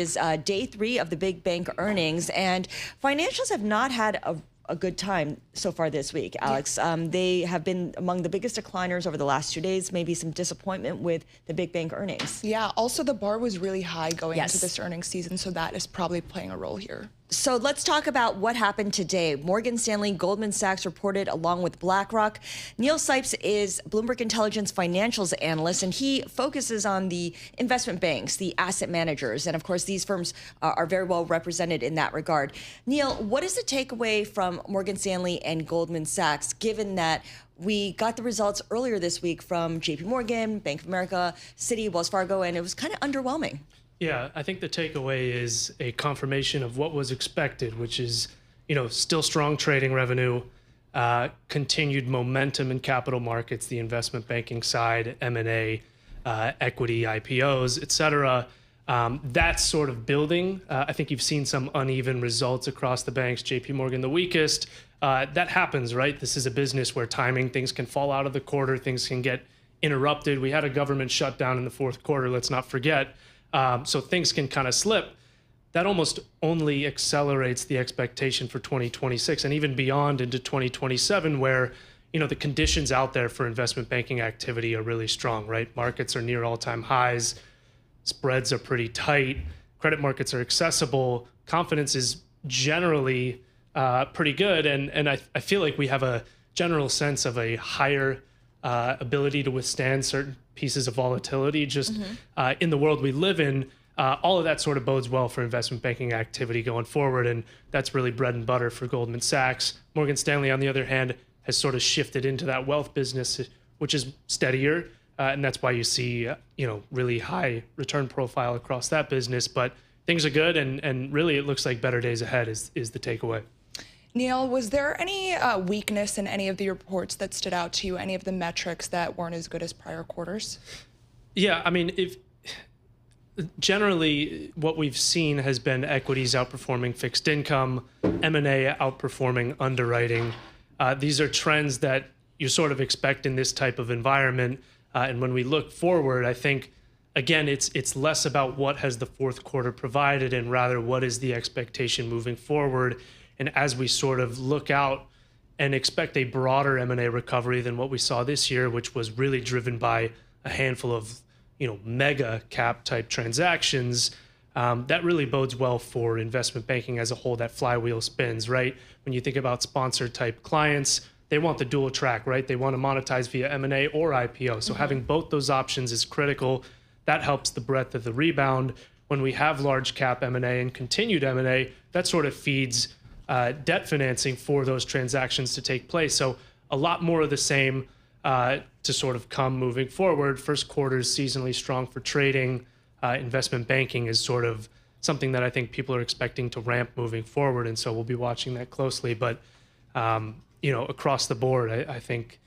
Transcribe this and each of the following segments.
Is day 3 of the big bank earnings, and financials have not had a good time so far this week, Alex. They have been among the biggest decliners over the last 2 days, maybe some disappointment with the big bank earnings. Yeah, also the bar was really high going into this earnings season, so that is probably playing a role here. So let's talk about what happened today. Morgan Stanley, Goldman Sachs reported along with BlackRock. Neil Sipes is Bloomberg Intelligence financials analyst, and he focuses on the investment banks, the asset managers. And of course, these firms are very well represented in that regard. Neil, what is the takeaway from Morgan Stanley and Goldman Sachs, given that we got the results earlier this week from JP Morgan, Bank of America, Citi, Wells Fargo, and it was kind of underwhelming? Yeah, I think the takeaway is a confirmation of what was expected, which is, still strong trading revenue, continued momentum in capital markets, the investment banking side, M&A, equity, IPOs, et cetera. That's sort of building. I think you've seen some uneven results across the banks, JP Morgan the weakest. That happens, right? This is a business where timing, things can fall out of the quarter, things can get interrupted. We had a government shutdown in the fourth quarter, let's not forget. So things can kind of slip. That almost only accelerates the expectation for 2026 and even beyond into 2027, where the conditions out there for investment banking activity are really strong, right? Markets are near all-time highs, spreads are pretty tight, credit markets are accessible, confidence is generally pretty good, and I feel like we have a general sense of a higher ability to withstand certain pieces of volatility just in the world we live in. All of that sort of bodes well for investment banking activity going forward, and that's really bread and butter for Goldman Sachs. Morgan Stanley, on the other hand, has sort of shifted into that wealth business, which is steadier, and that's why you see really high return profile across that business. But things are good, and really it looks like better days ahead is the takeaway. Neil, was there any weakness in any of the reports that stood out to you, any of the metrics that weren't as good as prior quarters? Yeah, I mean, generally what we've seen has been equities outperforming fixed income, M&A outperforming underwriting. These are trends that you sort of expect in this type of environment. And when we look forward, I think, again, it's less about what has the fourth quarter provided and rather what is the expectation moving forward. And as we sort of look out and expect a broader M&A recovery than what we saw this year, which was really driven by a handful of mega cap type transactions, that really bodes well for investment banking as a whole. That flywheel spins, right? When you think about sponsor type clients, they want the dual track, right? They want to monetize via M&A or IPO. So having both those options is critical. That helps the breadth of the rebound. When we have large cap M&A and continued M&A, that sort of feeds debt financing for those transactions to take place. So a lot more of the same to sort of come moving forward. First quarter is seasonally strong for trading. Investment banking is sort of something that I think people are expecting to ramp moving forward. And so we'll be watching that closely. But, across the board, I think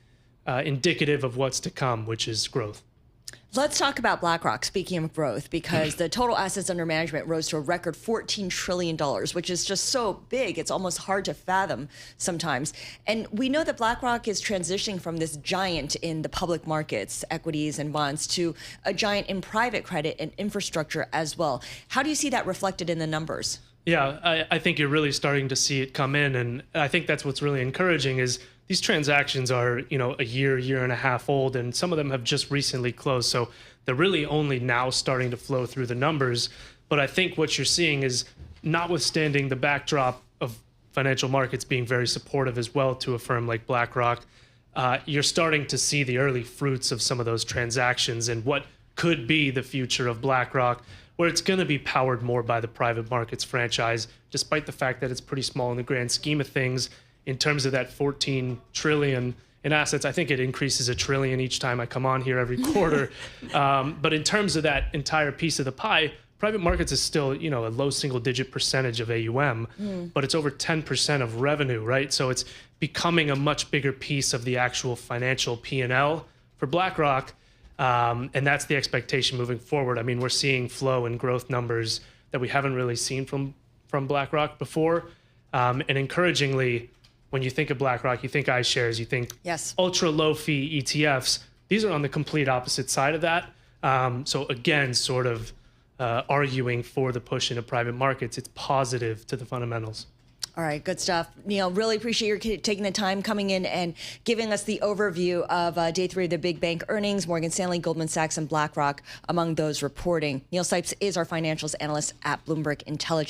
indicative of what's to come, which is growth. Let's talk about BlackRock, speaking of growth, because the total assets under management rose to a record $14 trillion, which is just so big, it's almost hard to fathom sometimes. And we know that BlackRock is transitioning from this giant in the public markets, equities and bonds, to a giant in private credit and infrastructure as well. How do you see that reflected in the numbers? Yeah, I think you're really starting to see it come in. And I think that's what's really encouraging is these transactions are, a year and a half old, and some of them have just recently closed. So they're really only now starting to flow through the numbers. But I think what you're seeing is, notwithstanding the backdrop of financial markets being very supportive as well to a firm like BlackRock, you're starting to see the early fruits of some of those transactions and what could be the future of BlackRock, where it's going to be powered more by the private markets franchise, despite the fact that it's pretty small in the grand scheme of things. In terms of that 14 trillion in assets, I think it increases $1 trillion each time I come on here every quarter. But in terms of that entire piece of the pie, private markets is still, a low single-digit percentage of AUM, but it's over 10% of revenue, right? So it's becoming a much bigger piece of the actual financial P&L for BlackRock. And that's the expectation moving forward. I mean, we're seeing flow and growth numbers that we haven't really seen from BlackRock before. And encouragingly, when you think of BlackRock, you think iShares, you think ultra low fee ETFs. These are on the complete opposite side of that. So again, sort of arguing for the push into private markets. It's positive to the fundamentals. All right, good stuff. Neil, really appreciate your taking the time coming in and giving us the overview of day 3 of the big bank earnings, Morgan Stanley, Goldman Sachs, and BlackRock among those reporting. Neil Sipes is our financials analyst at Bloomberg Intelligence.